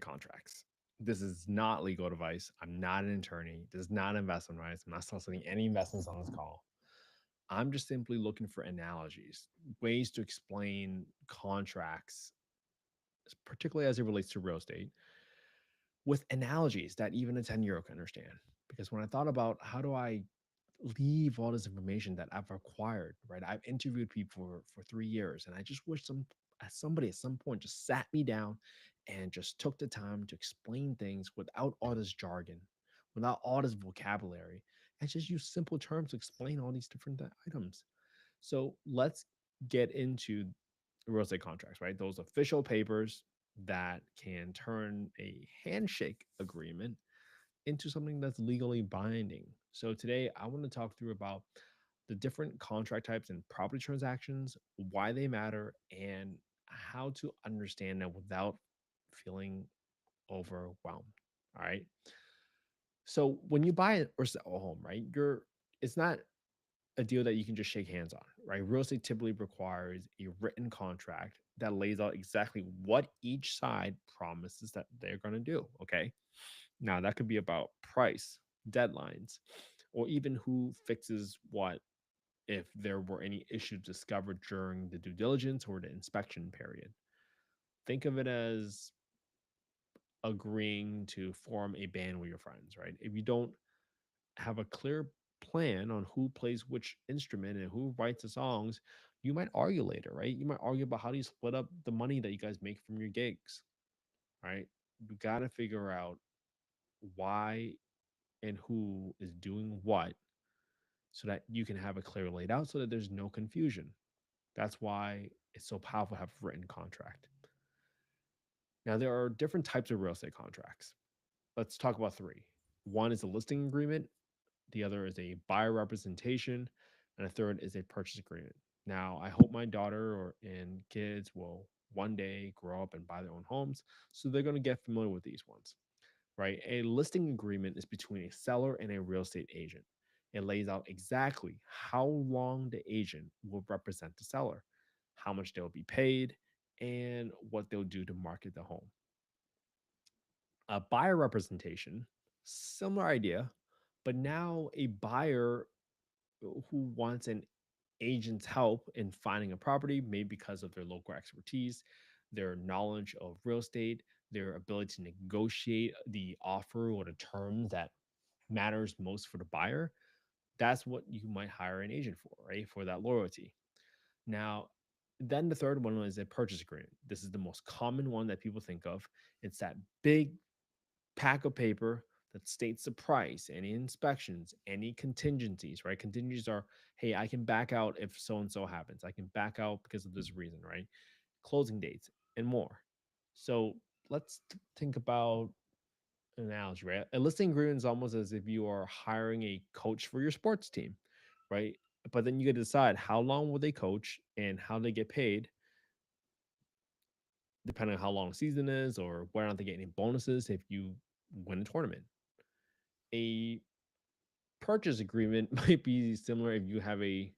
contracts. This is not legal advice. I'm not an attorney. This is not investment advice. I'm not soliciting any investments on this call. I'm just simply looking for analogies, ways to explain contracts, particularly as it relates to real estate, with analogies that even a 10-year-old can understand. Because when I thought about how do I leave all this information that I've acquired, right? I've interviewed people for 3 years, and I just wish somebody at some point just sat me down and just took the time to explain things without all this jargon, without all this vocabulary, and just use simple terms to explain all these different items. So let's get into real estate contracts, right? Those official papers that can turn a handshake agreement into something that's legally binding. So today I want to talk through about the different contract types and property transactions, why they matter, and how to understand them without feeling overwhelmed. All right. So when you buy or sell a home, right, it's not a deal that you can just shake hands on, right? Real estate typically requires a written contract that lays out exactly what each side promises that they're going to do. Okay. Now, that could be about price, deadlines, or even who fixes what if there were any issues discovered during the due diligence or the inspection period. Think of it as agreeing to form a band with your friends, right? If you don't have a clear plan on who plays which instrument and who writes the songs, you might argue later, right? You might argue about how do you split up the money that you guys make from your gigs, right? You got to figure out why and who is doing what so that you can have it clearly laid out so that there's no confusion. That's why it's so powerful to have a written contract. Now, there are different types of real estate contracts. Let's talk about three. One is a listing agreement, the other is a buyer representation, and a third is a purchase agreement. Now, I hope my daughter and kids will one day grow up and buy their own homes, so they're going to get familiar with these ones, right? A listing agreement is between a seller and a real estate agent. It lays out exactly how long the agent will represent the seller, how much they'll be paid, and what they'll do to market the home. A buyer representation, similar idea, but now a buyer who wants an agent's help in finding a property, maybe because of their local expertise, their knowledge of real estate, their ability to negotiate the offer or the terms that matters most for the buyer. That's what you might hire an agent for, right? For that loyalty. Now, then the third one is a purchase agreement. This is the most common one that people think of. It's that big pack of paper that states the price, any inspections, any contingencies, right? Contingencies are, hey, I can back out if so and so happens. I can back out because of this reason, right? Closing dates and more. So let's think about an analogy, right? A listing agreement is almost as if you are hiring a coach for your sports team, right? But then you get to decide how long will they coach and how they get paid, depending on how long the season is or whether or not they get any bonuses if you win a tournament. A purchase agreement might be similar if you have a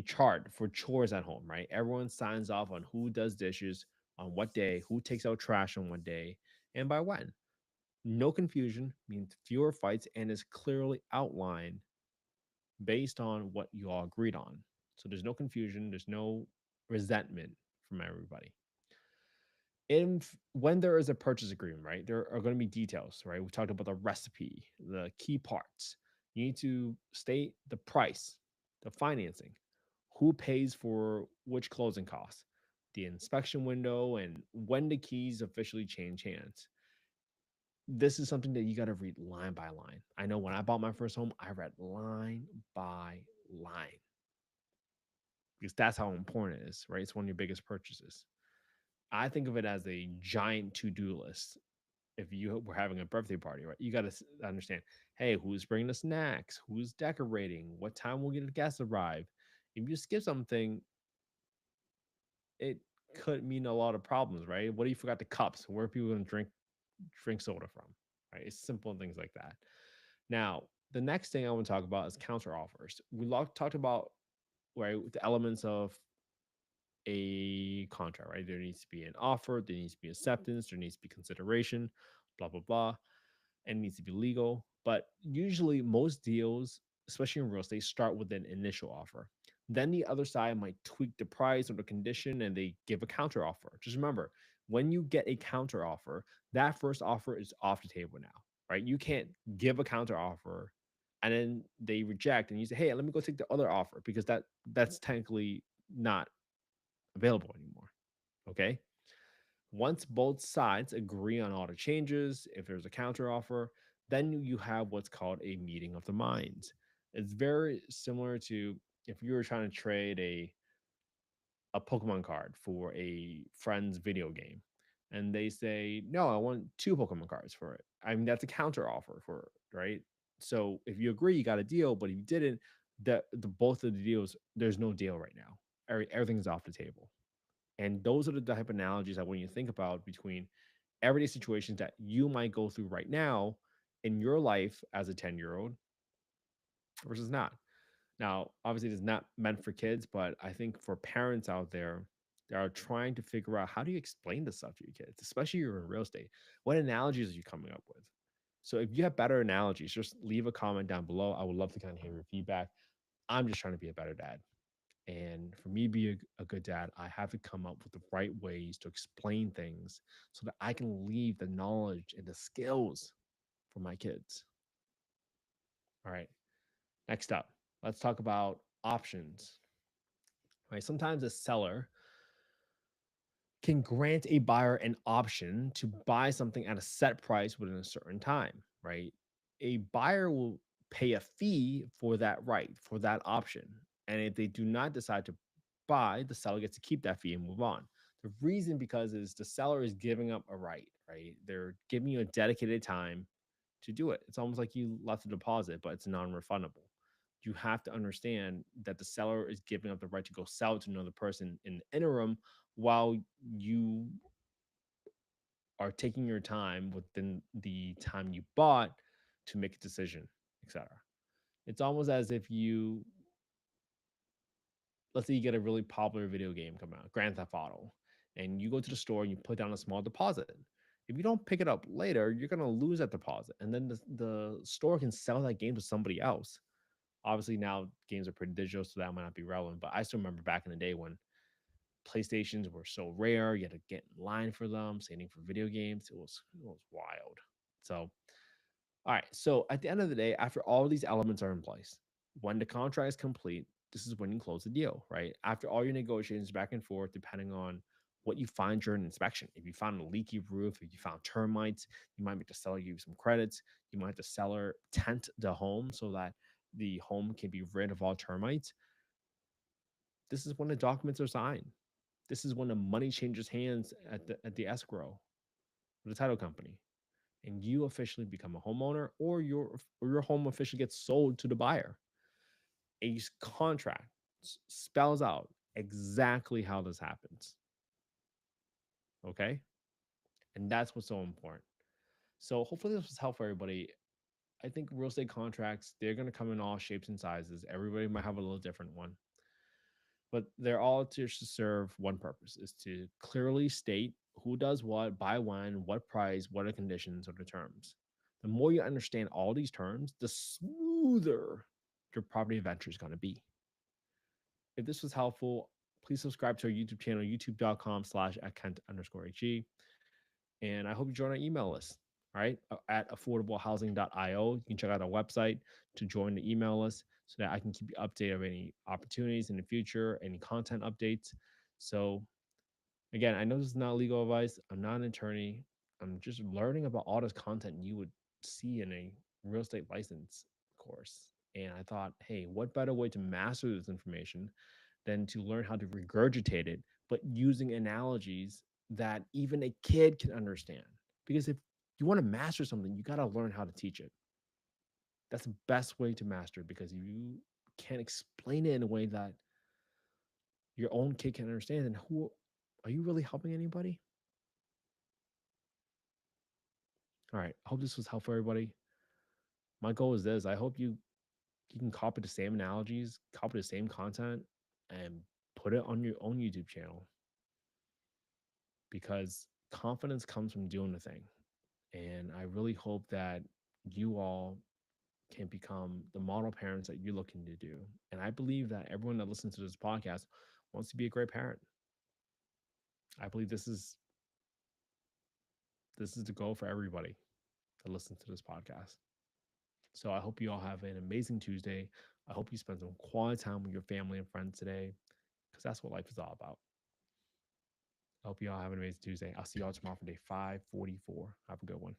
chart for chores at home, right? Everyone signs off on who does dishes on what day, who takes out trash on what day, and by when. No confusion means fewer fights and is clearly outlined based on what you all agreed on. So there's no confusion, there's no resentment from everybody. In when there is a purchase agreement, right, there are going to be details, right? We talked about the recipe, the key parts. You need to state the price, the financing, who pays for which closing costs, the inspection window, and when the keys officially change hands. This is something that you got to read line by line. I know when I bought my first home, I read line by line because that's how important it is, right? It's one of your biggest purchases. I think of it as a giant to-do list. If you were having a birthday party, right? You got to understand, hey, who's bringing the snacks? Who's decorating? What time will get the guests arrive? If you skip something, it could mean a lot of problems, right? What if you forgot the cups? Where are people going to drink soda from? Right? It's simple things like that. Now, the next thing I want to talk about is counter offers. We talked about right the elements of a contract, right? There needs to be an offer, there needs to be acceptance, there needs to be consideration, blah, blah, blah, and it needs to be legal. But usually, most deals, especially in real estate, start with an initial offer. Then the other side might tweak the price or the condition and they give a counter offer. Just remember, when you get a counter offer, that first offer is off the table now, right? You can't give a counter offer and then they reject and you say, hey, let me go take the other offer because that's technically not available anymore. Okay. Once both sides agree on all the changes, if there's a counter offer, then you have what's called a meeting of the minds. It's very similar to if you were trying to trade a Pokemon card for a friend's video game and they say, no, I want two Pokemon cards for it. I mean, that's a counter offer for it, right? So if you agree, you got a deal, but if you didn't, the both of the deals, there's no deal right now. Everything's off the table. And those are the type of analogies that when you think about between everyday situations that you might go through right now in your life as a 10-year-old versus not. Now, obviously, it's not meant for kids, but I think for parents out there that are trying to figure out how do you explain this stuff to your kids, especially you're in real estate. What analogies are you coming up with? So if you have better analogies, just leave a comment down below. I would love to kind of hear your feedback. I'm just trying to be a better dad. And for me to be a good dad, I have to come up with the right ways to explain things so that I can leave the knowledge and the skills for my kids. All right. Next up, let's talk about options. Right. Sometimes a seller can grant a buyer an option to buy something at a set price within a certain time, right? A buyer will pay a fee for that right, for that option. And if they do not decide to buy, the seller gets to keep that fee and move on. The reason because is the seller is giving up a right? They're giving you a dedicated time to do it. It's almost like you left a deposit, but it's non-refundable. You have to understand that the seller is giving up the right to go sell it to another person in the interim while you are taking your time within the time you bought to make a decision, etc. It's almost as if you, let's say you get a really popular video game come out, Grand Theft Auto, and you go to the store and you put down a small deposit. If you don't pick it up later, you're going to lose that deposit. And then the store can sell that game to somebody else. Obviously, now games are pretty digital, so that might not be relevant. But I still remember back in the day when PlayStations were so rare. You had to get in line for them, same for video games. It was wild. So, all right. So at the end of the day, after all these elements are in place, when the contract is complete, this is when you close the deal, right? After all your negotiations back and forth, depending on what you find during inspection. If you found a leaky roof, if you found termites, you might make the seller give you some credits. You might have the seller tent the home so that the home can be rid of all termites. This is when the documents are signed. This is when the money changes hands at the escrow, the title company, and you officially become a homeowner, or your home officially gets sold to the buyer. A contract spells out exactly how this happens. Okay, and that's what's so important. So hopefully this was helpful for everybody. I think real estate contracts, they're going to come in all shapes and sizes. Everybody might have a little different one, but they're all to serve one purpose, is to clearly state who does what, by when, what price, what are the conditions or the terms. The more you understand all these terms, the smoother your property venture is going to be. If this was helpful, please subscribe to our YouTube channel, youtube.com/@Kent_HE. And I hope you join our email list, all right, at affordablehousing.io. You can check out our website to join the email list so that I can keep you updated of any opportunities in the future, any content updates. So, again, I know this is not legal advice. I'm not an attorney. I'm just learning about all this content you would see in a real estate license course. And I thought, hey, what better way to master this information than to learn how to regurgitate it, but using analogies that even a kid can understand? Because if you want to master something, you got to learn how to teach it. That's the best way to master it, because you can't explain it in a way that your own kid can understand. And who are you really helping anybody? All right. I hope this was helpful, everybody. My goal is this. I hope you can copy the same analogies, copy the same content, and Put it on your own YouTube channel because confidence comes from doing the thing. And I really hope that you all can become the model parents that you're looking to do. And I believe that everyone that listens to this podcast wants to be a great parent. I believe this is the goal for everybody that listens to this podcast. So I hope you all have an amazing Tuesday. I hope you spend some quality time with your family and friends today because that's what life is all about. I hope you all have an amazing Tuesday. I'll see y'all tomorrow for day 544. Have a good one.